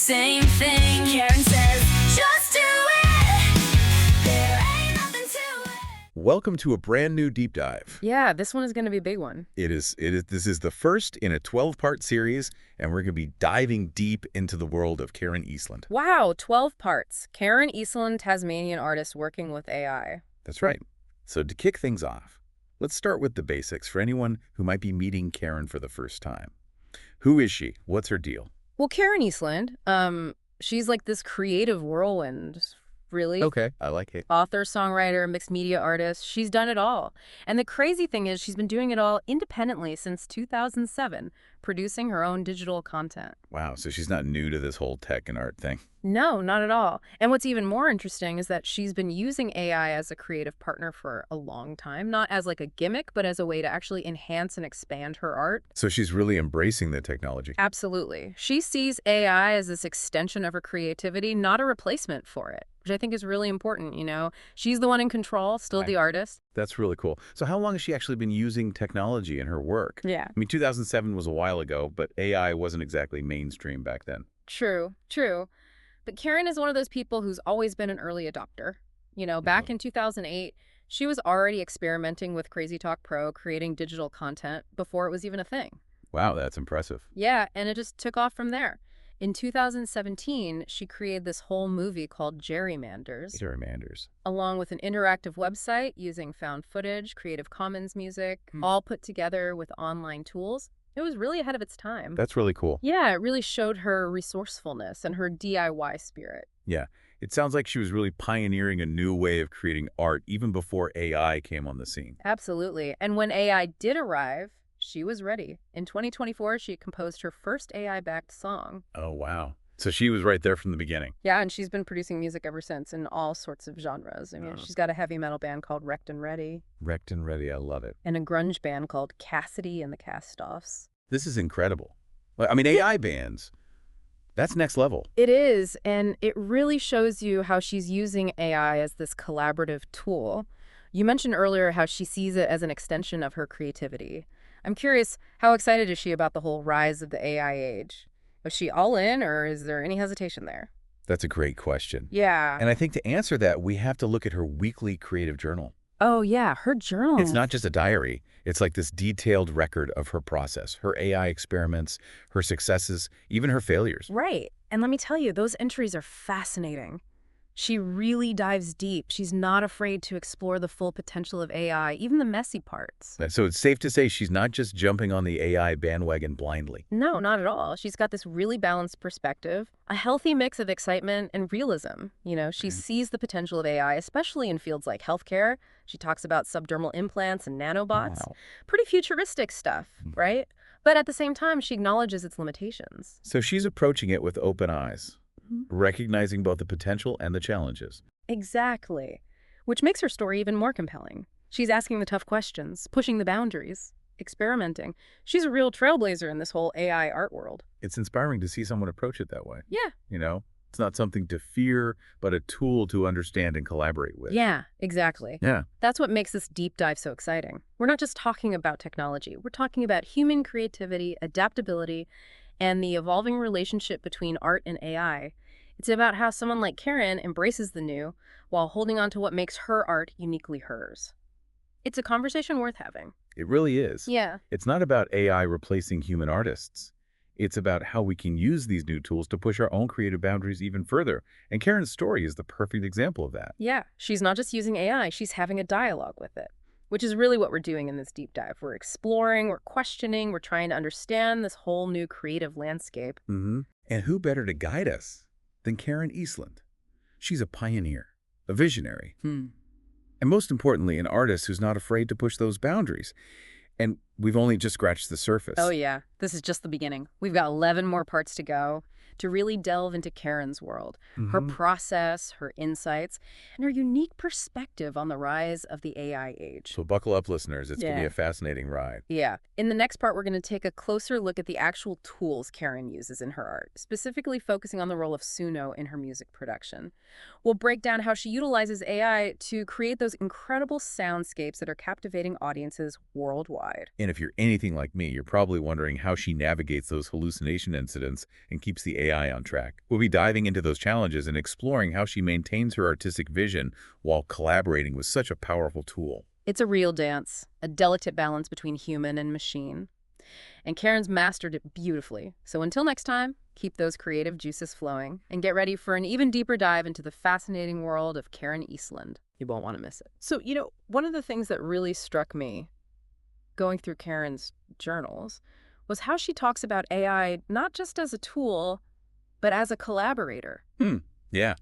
same thing. Karen says, just do it. There ain't nothing to it. Welcome to a brand new deep dive. Yeah, this one is going to be a big one. This is the first in a 12-part series, and we're going to be diving deep into the world of Karen Eastland. Wow, 12 parts. Karen Eastland, Tasmanian artist working with AI. That's right. So to kick things off, let's start with the basics for anyone who might be meeting Karen for the first time. Who is she? What's her deal? Well, Karen Eastland, she's like this creative whirlwind, really. Okay, I like it. Author, songwriter, mixed media artist. She's done it all. And the crazy thing is she's been doing it all independently since 2007, producing her own digital content. Wow, so she's not new to this whole tech and art thing. No, not at all. And what's even more interesting is that she's been using AI as a creative partner for a long time, not as like a gimmick, but as a way to actually enhance and expand her art. So she's really embracing the technology. Absolutely. She sees AI as this extension of her creativity, not a replacement for it, which I think is really important, you know? She's the one in control, still the artist. That's really cool. So how long has she actually been using technology in her work? Yeah. I mean, 2007 was a while ago, but AI wasn't exactly mainstream back then. True. But Karen is one of those people who's always been an early adopter. You know, back in 2008, she was already experimenting with Crazy Talk Pro, creating digital content before it was even a thing. Wow, that's impressive. Yeah, and it just took off from there. In 2017, she created this whole movie called Gerrymanders, along with an interactive website using found footage, Creative Commons music, all put together with online tools. It was really ahead of its time. That's really cool. Yeah, it really showed her resourcefulness and her DIY spirit. Yeah, it sounds like she was really pioneering a new way of creating art even before AI came on the scene. Absolutely. And when AI did arrive, she was ready. In 2024, she composed her first AI-backed song. Oh, wow. So she was right there from the beginning. Yeah, and she's been producing music ever since in all sorts of genres. I mean, she's got a heavy metal band called Wrecked and Ready. Wrecked and Ready, I love it. And a grunge band called Cassidy and the Castoffs. This is incredible. I mean, AI bands, that's next level. It is, and it really shows you how she's using AI as this collaborative tool. You mentioned earlier how she sees it as an extension of her creativity. I'm curious, how excited is she about the whole rise of the AI age? Was she all in, or is there any hesitation there? That's a great question. Yeah. And I think to answer that, we have to look at her weekly creative journal. Oh, yeah, her journal. It's not just a diary. It's like this detailed record of her process, her AI experiments, her successes, even her failures. Right. And let me tell you, those entries are fascinating. She really dives deep. She's not afraid to explore the full potential of AI, even the messy parts. So it's safe to say she's not just jumping on the AI bandwagon blindly. No, not at all. She's got this really balanced perspective, a healthy mix of excitement and realism. You know, she sees the potential of AI, especially in fields like healthcare. She talks about subdermal implants and nanobots. Wow. Pretty futuristic stuff, right? But at the same time, she acknowledges its limitations. So she's approaching it with open eyes, recognizing both the potential and the challenges. Exactly. Which makes her story even more compelling. She's asking the tough questions, pushing the boundaries, experimenting. She's a real trailblazer in this whole AI art world. It's inspiring to see someone approach it that way. Yeah. You know, it's not something to fear, but a tool to understand and collaborate with. Yeah, exactly. Yeah. That's what makes this deep dive so exciting. We're not just talking about technology. We're talking about human creativity, adaptability, and the evolving relationship between art and AI. It's about how someone like Karen embraces the new while holding on to what makes her art uniquely hers. It's a conversation worth having. It really is. Yeah. It's not about AI replacing human artists. It's about how we can use these new tools to push our own creative boundaries even further. And Karen's story is the perfect example of that. Yeah. She's not just using AI, she's having a dialogue with it, which is really what we're doing in this deep dive. We're exploring, we're questioning, we're trying to understand this whole new creative landscape. And who better to guide us than Karen Eastland? She's a pioneer, a visionary, and most importantly, an artist who's not afraid to push those boundaries. And we've only just scratched the surface. Oh, yeah. This is just the beginning. We've got 11 more parts to go to really delve into Karen's world, her process, her insights, and her unique perspective on the rise of the AI age. So buckle up, listeners. It's going to be a fascinating ride. Yeah. In the next part, we're going to take a closer look at the actual tools Karen uses in her art, specifically focusing on the role of Suno in her music production. We'll break down how she utilizes AI to create those incredible soundscapes that are captivating audiences worldwide. And if you're anything like me, you're probably wondering how she navigates those hallucination incidents and keeps the AI on track. We'll be diving into those challenges and exploring how she maintains her artistic vision while collaborating with such a powerful tool. It's a real dance, a delicate balance between human and machine. And Karen's mastered it beautifully. So until next time, keep those creative juices flowing and get ready for an even deeper dive into the fascinating world of Karen Eastland. You won't want to miss it. So, one of the things that really struck me going through Karen's journals was how she talks about AI not just as a tool, but as a collaborator. Yeah,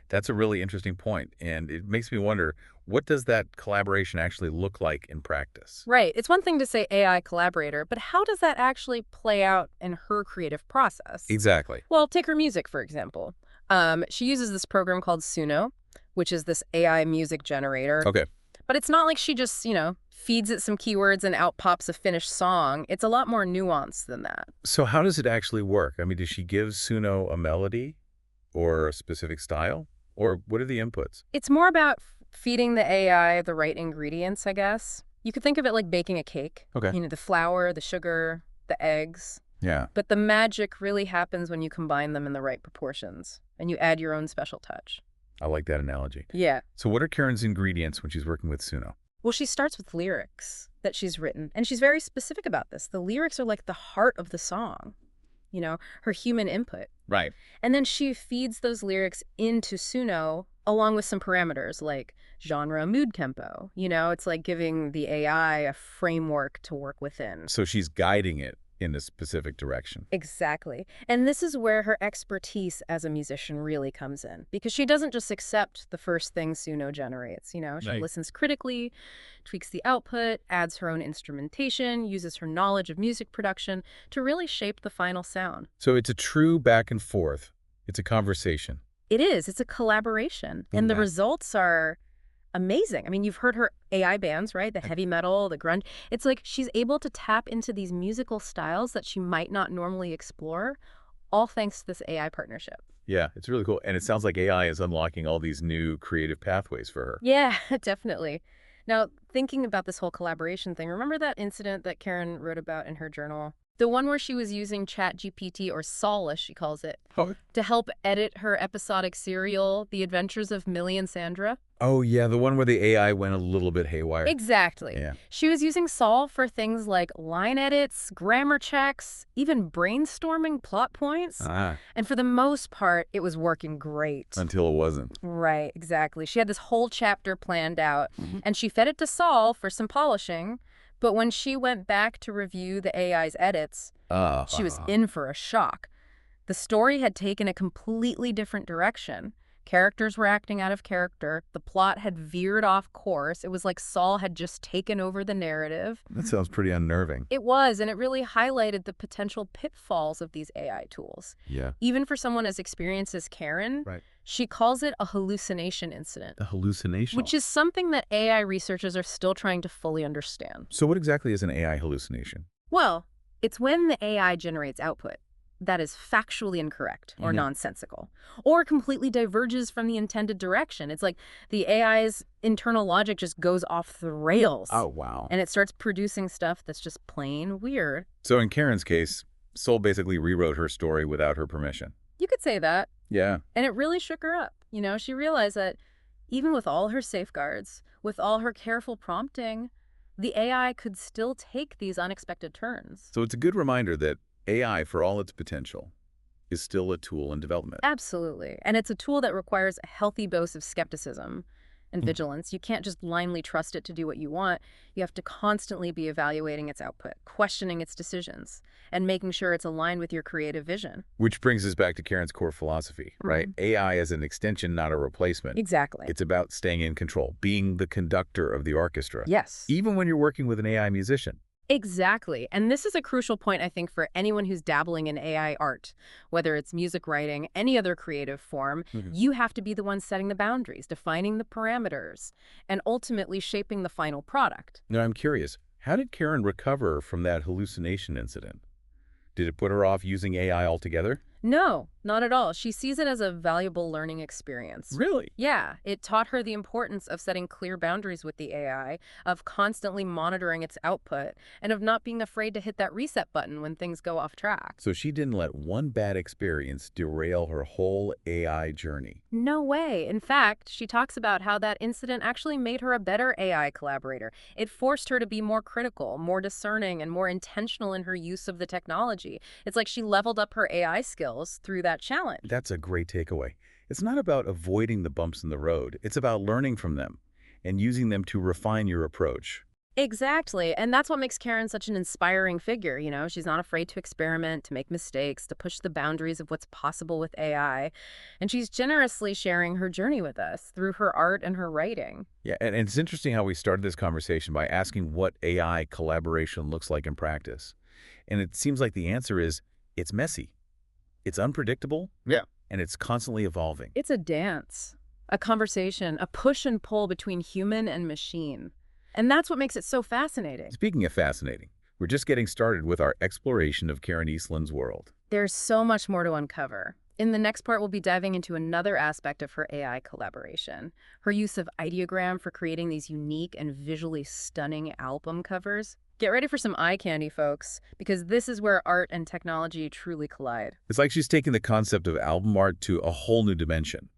that's a really interesting point, and it makes me wonder, what does that collaboration actually look like in practice? Right. It's one thing to say AI collaborator, but how does that actually play out in her creative process? Exactly. Well, take her music, for example. She uses this program called Suno, which is this AI music generator. Okay. But it's not like she just, feeds it some keywords and out pops a finished song. It's a lot more nuanced than that. So how does it actually work? I mean, does she give Suno a melody or a specific style? Or what are the inputs? It's more about feeding the AI the right ingredients, I guess. You could think of it like baking a cake. Okay. The flour, the sugar, the eggs. Yeah. But the magic really happens when you combine them in the right proportions and you add your own special touch. I like that analogy. Yeah. So what are Karen's ingredients when she's working with Suno? Well, she starts with lyrics that she's written, and she's very specific about this. The lyrics are like the heart of the song, her human input. Right. And then she feeds those lyrics into Suno along with some parameters like genre, mood, tempo. It's like giving the AI a framework to work within. So she's guiding it in a specific direction. Exactly. And this is where her expertise as a musician really comes in, because she doesn't just accept the first thing Suno generates. She Right. listens critically, tweaks the output, adds her own instrumentation, uses her knowledge of music production to really shape the final sound. So it's a true back and forth. It's a conversation. It is. It's a collaboration. And the Yeah. results are amazing. I mean, you've heard her AI bands, right? The heavy metal, the grunge. It's like she's able to tap into these musical styles that she might not normally explore, all thanks to this AI partnership. Yeah, it's really cool. And it sounds like AI is unlocking all these new creative pathways for her. Yeah, definitely. Now, thinking about this whole collaboration thing, remember that incident that Karen wrote about in her journal? The one where she was using ChatGPT, or Sol as she calls it, to help edit her episodic serial, The Adventures of Millie and Sandra? Oh, yeah, the one where the AI went a little bit haywire. Exactly. Yeah. She was using Sol for things like line edits, grammar checks, even brainstorming plot points. And for the most part, it was working great. Until it wasn't. Right, exactly. She had this whole chapter planned out, and she fed it to Sol for some polishing. But when she went back to review the AI's edits, she was in for a shock. The story had taken a completely different direction. Characters were acting out of character. The plot had veered off course. It was like Saul had just taken over the narrative. That sounds pretty unnerving. It was, and it really highlighted the potential pitfalls of these AI tools. Yeah. Even for someone as experienced as Karen, Right. she calls it a hallucination incident, The hallucination. which is something that AI researchers are still trying to fully understand. So what exactly is an AI hallucination? Well, it's when the AI generates output that is factually incorrect or nonsensical, or completely diverges from the intended direction. It's like the AI's internal logic just goes off the rails. Oh, wow. And it starts producing stuff that's just plain weird. So in Karen's case, Sol basically rewrote her story without her permission. You could say that. Yeah. And it really shook her up. She realized that even with all her safeguards, with all her careful prompting, the AI could still take these unexpected turns. So it's a good reminder that AI, for all its potential, is still a tool in development. Absolutely. And it's a tool that requires a healthy dose of skepticism and vigilance. You can't just blindly trust it to do what you want. You have to constantly be evaluating its output, questioning its decisions, and making sure it's aligned with your creative vision. Which brings us back to Karen's core philosophy, right? AI as an extension, not a replacement. Exactly. It's about staying in control, being the conductor of the orchestra. Yes. Even when you're working with an AI musician. Exactly. And this is a crucial point, I think, for anyone who's dabbling in AI art, whether it's music writing, any other creative form. You have to be the one setting the boundaries, defining the parameters, and ultimately shaping the final product. Now, I'm curious, how did Karen recover from that hallucination incident? Did it put her off using AI altogether? No, not at all. She sees it as a valuable learning experience. Really? Yeah, it taught her the importance of setting clear boundaries with the AI, of constantly monitoring its output, and of not being afraid to hit that reset button when things go off track. So she didn't let one bad experience derail her whole AI journey. No way. In fact, she talks about how that incident actually made her a better AI collaborator. It forced her to be more critical, more discerning, and more intentional in her use of the technology. It's like she leveled up her AI skills through that challenge. That's a great takeaway. It's not about avoiding the bumps in the road. It's about learning from them and using them to refine your approach. Exactly. And that's what makes Karen such an inspiring figure. She's not afraid to experiment, to make mistakes, to push the boundaries of what's possible with AI. And she's generously sharing her journey with us through her art and her writing. Yeah, and it's interesting how we started this conversation by asking what AI collaboration looks like in practice. And it seems like the answer is it's messy, it's unpredictable, Yeah. and it's constantly evolving. It's a dance, a conversation, a push and pull between human and machine. And that's what makes it so fascinating. Speaking of fascinating, we're just getting started with our exploration of Karen Eastland's world. There's so much more to uncover. In the next part, we'll be diving into another aspect of her AI collaboration, her use of ideogram for creating these unique and visually stunning album covers. Get ready for some eye candy, folks, because this is where art and technology truly collide. It's like she's taken the concept of album art to a whole new dimension,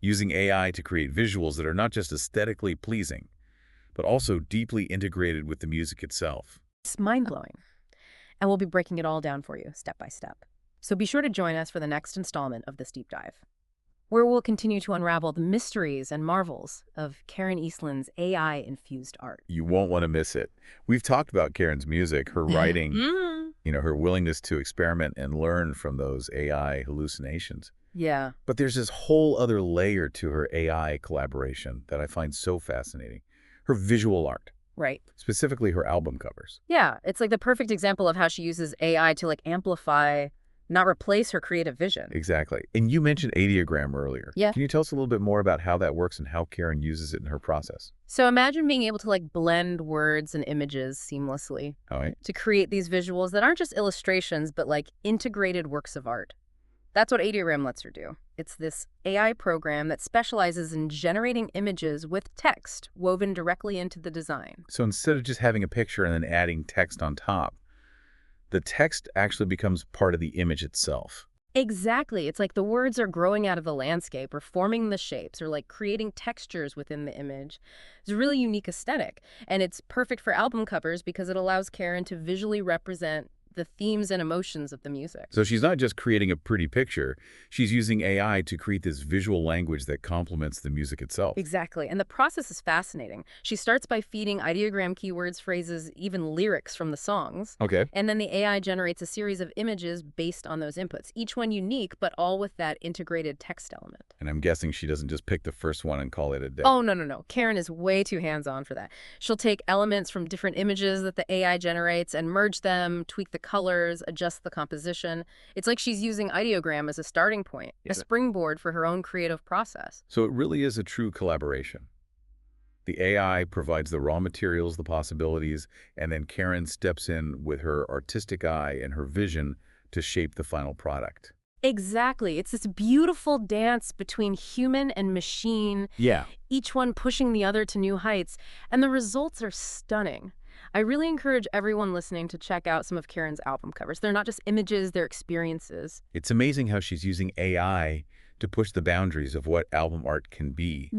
using AI to create visuals that are not just aesthetically pleasing, but also deeply integrated with the music itself. It's mind-blowing. And we'll be breaking it all down for you, step by step. So be sure to join us for the next installment of this deep dive, where we'll continue to unravel the mysteries and marvels of Karen Eastland's AI-infused art. You won't want to miss it. We've talked about Karen's music, her writing, her willingness to experiment and learn from those AI hallucinations. Yeah. But there's this whole other layer to her AI collaboration that I find so fascinating. Her visual art, Right. specifically her album covers. Yeah, it's like the perfect example of how she uses AI to amplify, not replace her creative vision. Exactly. And you mentioned ideogram earlier. Yeah. Can you tell us a little bit more about how that works and how Karen uses it in her process? So imagine being able to blend words and images seamlessly All right. to create these visuals that aren't just illustrations, but integrated works of art. That's what Ideogram lets her do. It's this AI program that specializes in generating images with text woven directly into the design. So instead of just having a picture and then adding text on top, the text actually becomes part of the image itself. Exactly. It's like the words are growing out of the landscape or forming the shapes or creating textures within the image. It's a really unique aesthetic. And it's perfect for album covers because it allows Karen to visually represent the themes and emotions of the music. So she's not just creating a pretty picture, she's using AI to create this visual language that complements the music itself. Exactly. And the process is fascinating. She starts by feeding ideogram keywords, phrases, even lyrics from the songs. Okay. And then the AI generates a series of images based on those inputs, each one unique, but all with that integrated text element. And I'm guessing she doesn't just pick the first one and call it a day. Oh, no. Karen is way too hands-on for that. She'll take elements from different images that the AI generates and merge them, tweak the colors, adjust the composition. It's like she's using ideogram as a starting point, Yeah. a springboard for her own creative process. So it really is a true collaboration. The AI provides the raw materials, the possibilities, and then Karen steps in with her artistic eye and her vision to shape the final product. Exactly. It's this beautiful dance between human and machine, Yeah. each one pushing the other to new heights, and the results are stunning. I really encourage everyone listening to check out some of Karen's album covers. They're not just images, they're experiences. It's amazing how she's using AI to push the boundaries of what album art can be,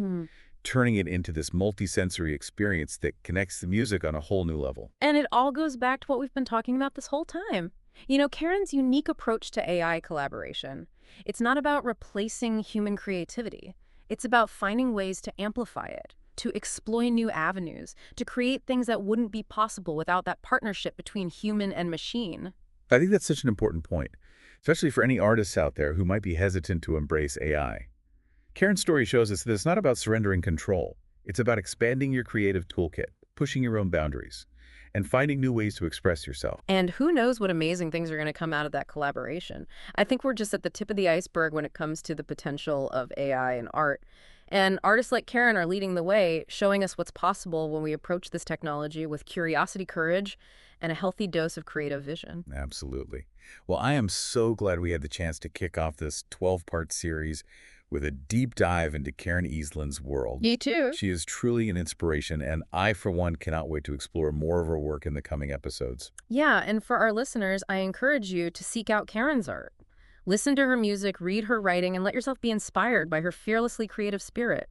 turning it into this multisensory experience that connects the music on a whole new level. And it all goes back to what we've been talking about this whole time. Karen's unique approach to AI collaboration. It's not about replacing human creativity. It's about finding ways to amplify it, to explore new avenues, to create things that wouldn't be possible without that partnership between human and machine. I think that's such an important point, especially for any artists out there who might be hesitant to embrace AI. Karen's story shows us that it's not about surrendering control. It's about expanding your creative toolkit, pushing your own boundaries, and finding new ways to express yourself. And who knows what amazing things are going to come out of that collaboration. I think we're just at the tip of the iceberg when it comes to the potential of AI and art. And artists like Karen are leading the way, showing us what's possible when we approach this technology with curiosity, courage, and a healthy dose of creative vision. Absolutely. Well, I am so glad we had the chance to kick off this 12-part series with a deep dive into Karen Eastland's world. Me too. She is truly an inspiration, and I, for one, cannot wait to explore more of her work in the coming episodes. Yeah, and for our listeners, I encourage you to seek out Karen's art. Listen to her music, read her writing, and let yourself be inspired by her fearlessly creative spirit.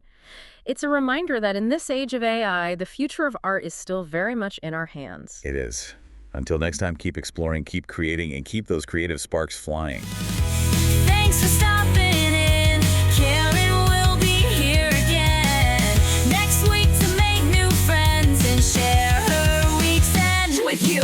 It's a reminder that in this age of AI, the future of art is still very much in our hands. It is. Until next time, keep exploring, keep creating, and keep those creative sparks flying. Thanks for stopping in. Karen will be here again next week to make new friends and share her weekend with you.